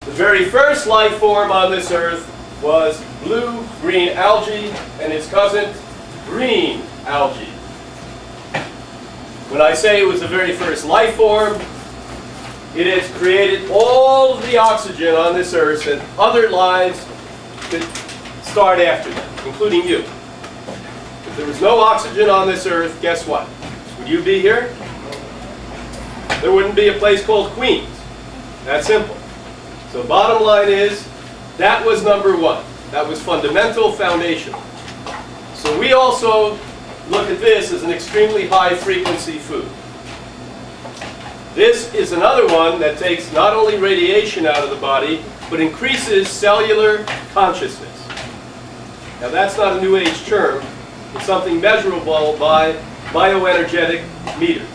The very first life form on this earth was blue-green algae and its cousin, green algae. When I say it was the very first life form, it has created all of the oxygen on this earth that other lives could start after them, including you. If there was no oxygen on this earth, guess what? Would you be here? There wouldn't be a place called Queens. That simple. So bottom line is, that was number one. That was fundamental, foundational. So we also look at this as an extremely high frequency food. This is another one that takes not only radiation out of the body, but increases cellular consciousness. Now that's not a New Age term. It's something measurable by bioenergetic meters.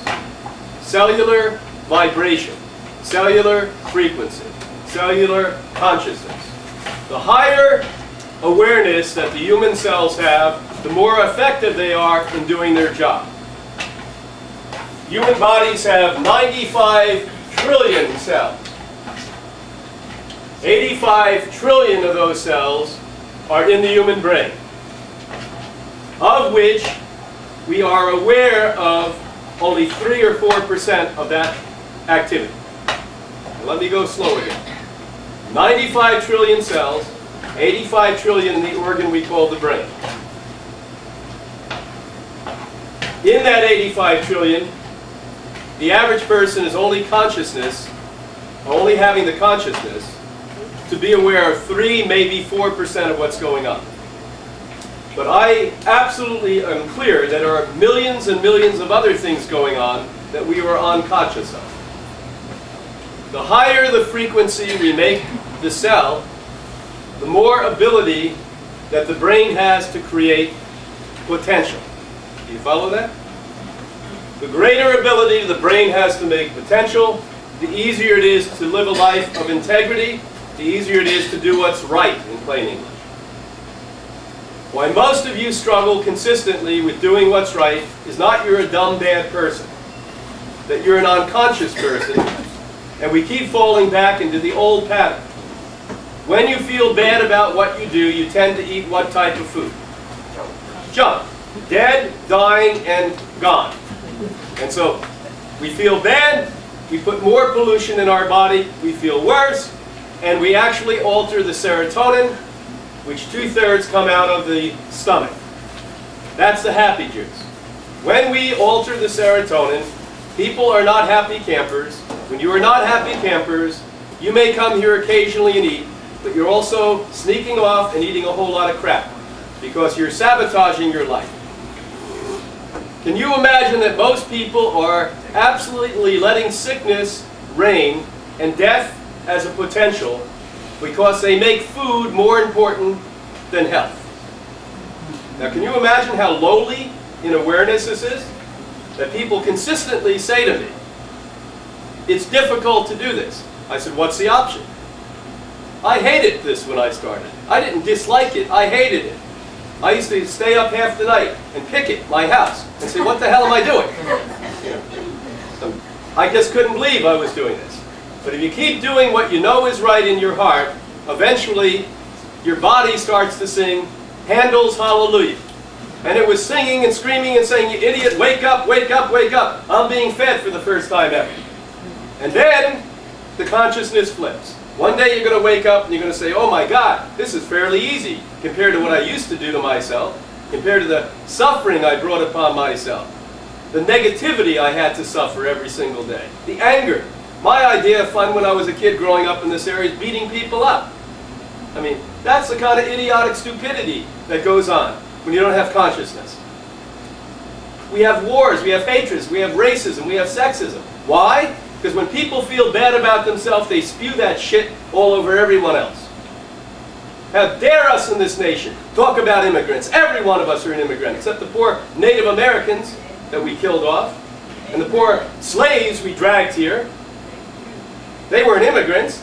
Cellular vibration, cellular frequency, cellular consciousness. The higher awareness that the human cells have, the more effective they are in doing their job. Human bodies have 95 trillion cells. 85 trillion of those cells are in the human brain, of which we are aware of only 3 or 4% of that activity. Now let me go slow again. 95 trillion cells, 85 trillion in the organ we call the brain. In that 85 trillion, the average person is only only having the consciousness to be aware of 3, maybe 4% of what's going on. But I absolutely am clear that there are millions and millions of other things going on that we are unconscious of. The higher the frequency we make the cell, the more ability that the brain has to create potential. Do you follow that? The greater ability the brain has to make potential, the easier it is to live a life of integrity, the easier it is to do what's right, in plain English. Why most of you struggle consistently with doing what's right is not you're a dumb, bad person, that you're an unconscious person, and we keep falling back into the old pattern. When you feel bad about what you do, you tend to eat what type of food? Junk. Dead, dying, and gone. And so we feel bad, we put more pollution in our body, we feel worse, and we actually alter the serotonin, which 2/3 come out of the stomach. That's the happy juice. When we alter the serotonin, people are not happy campers. When you are not happy campers, you may come here occasionally and eat, but you're also sneaking off and eating a whole lot of crap because you're sabotaging your life. Can you imagine that most people are absolutely letting sickness reign and death as a potential because they make food more important than health? Now can you imagine how lowly in awareness this is? That people consistently say to me, it's difficult to do this. I said, what's the option? I hated this when I started. I didn't dislike it, I hated it. I used to stay up half the night and picket my house and say, what the hell am I doing? I just couldn't believe I was doing this. But if you keep doing what you know is right in your heart, eventually your body starts to sing Handel's Hallelujah. And it was singing and screaming and saying, you idiot, wake up, wake up, wake up. I'm being fed for the first time ever. And then the consciousness flips. One day you're going to wake up and you're going to say, oh my God, this is fairly easy compared to what I used to do to myself, compared to the suffering I brought upon myself, the negativity I had to suffer every single day, the anger. My idea of fun when I was a kid growing up in this area is beating people up. I mean, that's the kind of idiotic stupidity that goes on when you don't have consciousness. We have wars, we have hatreds, we have racism, we have sexism. Why? Because when people feel bad about themselves, they spew that shit all over everyone else. How dare us in this nation talk about immigrants? Every one of us are an immigrant, except the poor Native Americans that we killed off, and the poor slaves we dragged here. They weren't immigrants.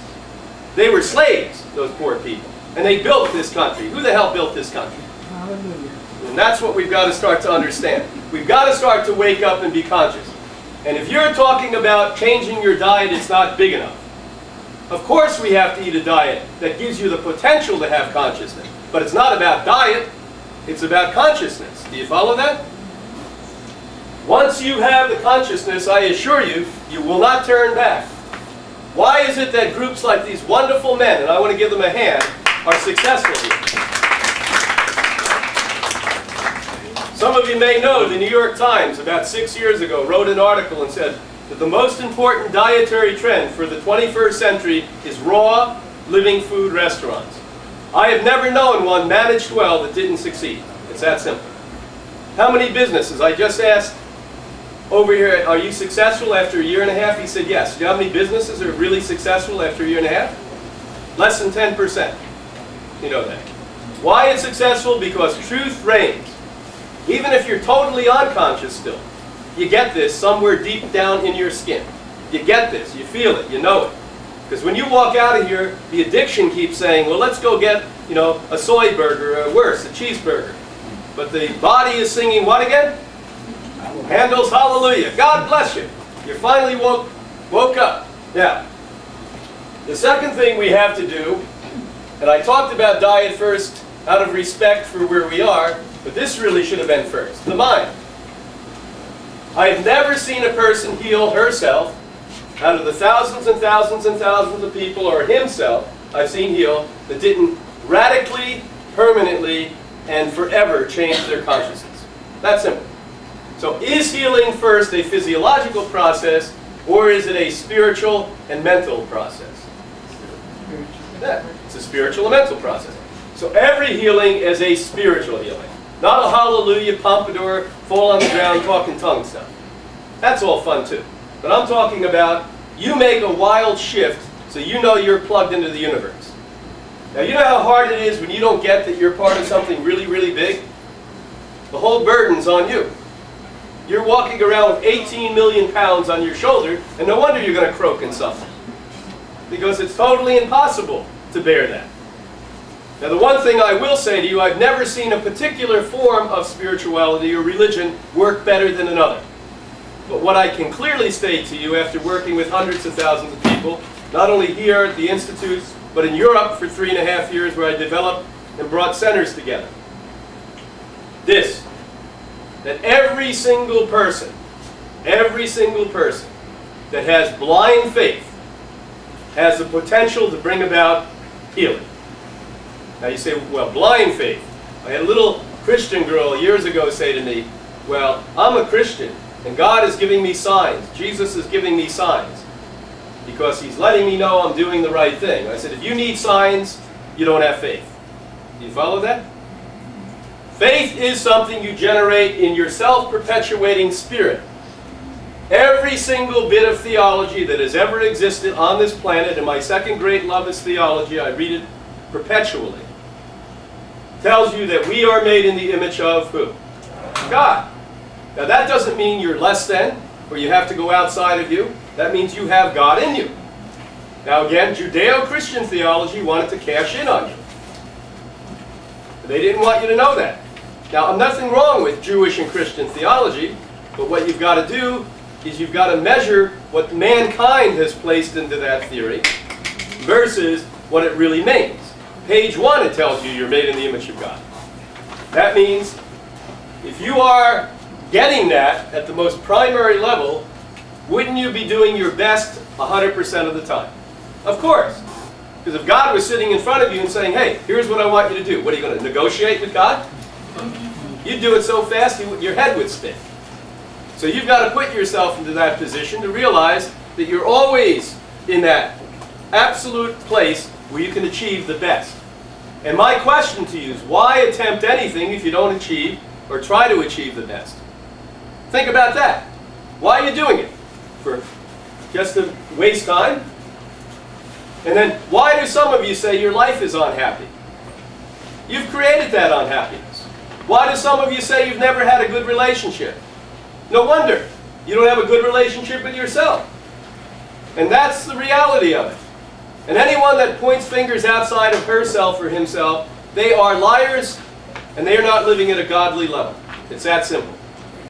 They were slaves, those poor people. And they built this country. Who the hell built this country? Hallelujah. And that's what we've got to start to understand. We've got to start to wake up and be conscious. And if you're talking about changing your diet, it's not big enough. Of course we have to eat a diet that gives you the potential to have consciousness. But it's not about diet, it's about consciousness. Do you follow that? Once you have the consciousness, I assure you, you will not turn back. Why is it that groups like these wonderful men, and I want to give them a hand, are successful here? Some of you may know the New York Times about 6 years ago wrote an article and said that the most important dietary trend for the 21st century is raw, living food restaurants. I have never known one managed well that didn't succeed. It's that simple. How many businesses? I just asked over here, are you successful after a year and a half? He said yes. Do you know how many businesses are really successful after a year and a half? Less than 10%. You know that. Why it's successful? Because truth reigns. Even if you're totally unconscious still, you get this somewhere deep down in your skin. You get this, you feel it, you know it. Because when you walk out of here, the addiction keeps saying, well, let's go get, you know, a soy burger, or worse, a cheeseburger. But the body is singing what again? Handel's Hallelujah. God bless you. You finally woke up. Yeah. The second thing we have to do, and I talked about diet first out of respect for where we are, but this really should have been first, the mind. I have never seen a person heal herself out of the thousands and thousands and thousands of people, or himself, I've seen heal, that didn't radically, permanently, and forever change their consciousness. That's simple. So is healing first a physiological process, or is it a spiritual and mental process? Yeah, it's a spiritual and mental process. So every healing is a spiritual healing. Not a hallelujah, pompadour, fall on the ground, talk in tongues stuff. That's all fun too. But I'm talking about you make a wild shift so you know you're plugged into the universe. Now you know how hard it is when you don't get that you're part of something really, really big? The whole burden's on you. You're walking around with 18 million pounds on your shoulder, and no wonder you're going to croak and suffer. Because it's totally impossible to bear that. Now the one thing I will say to you, I've never seen a particular form of spirituality or religion work better than another. But what I can clearly state to you after working with hundreds of thousands of people, not only here at the Institute, but in Europe for 3.5 years where I developed and brought centers together. This, that every single person that has blind faith has the potential to bring about healing. Now you say, well, blind faith. I had a little Christian girl years ago say to me, well, I'm a Christian and God is giving me signs. Jesus is giving me signs because He's letting me know I'm doing the right thing. I said, if you need signs, you don't have faith. Do you follow that? Faith is something you generate in your self-perpetuating spirit. Every single bit of theology that has ever existed on this planet, and my second great love is theology, I read it perpetually, tells you that we are made in the image of who? God. Now that doesn't mean you're less than, or you have to go outside of you. That means you have God in you. Now again, Judeo-Christian theology wanted to cash in on you. They didn't want you to know that. Now, nothing wrong with Jewish and Christian theology, but what you've got to do is you've got to measure what mankind has placed into that theory versus what it really means. Page 1, it tells you you're made in the image of God. That means if you are getting that at the most primary level, wouldn't you be doing your best 100% of the time? Of course. Because if God was sitting in front of you and saying, hey, here's what I want you to do, what are you going to negotiate with God? You'd do it so fast your head would spin. So you've got to put yourself into that position to realize that you're always in that absolute place where you can achieve the best. And my question to you is, why attempt anything if you don't achieve or try to achieve the best? Think about that. Why are you doing it? For just to waste time? And then, why do some of you say your life is unhappy? You've created that unhappiness. Why do some of you say you've never had a good relationship? No wonder. You don't have a good relationship with yourself. And that's the reality of it. And anyone that points fingers outside of herself or himself, they are liars, and they are not living at a godly level. It's that simple.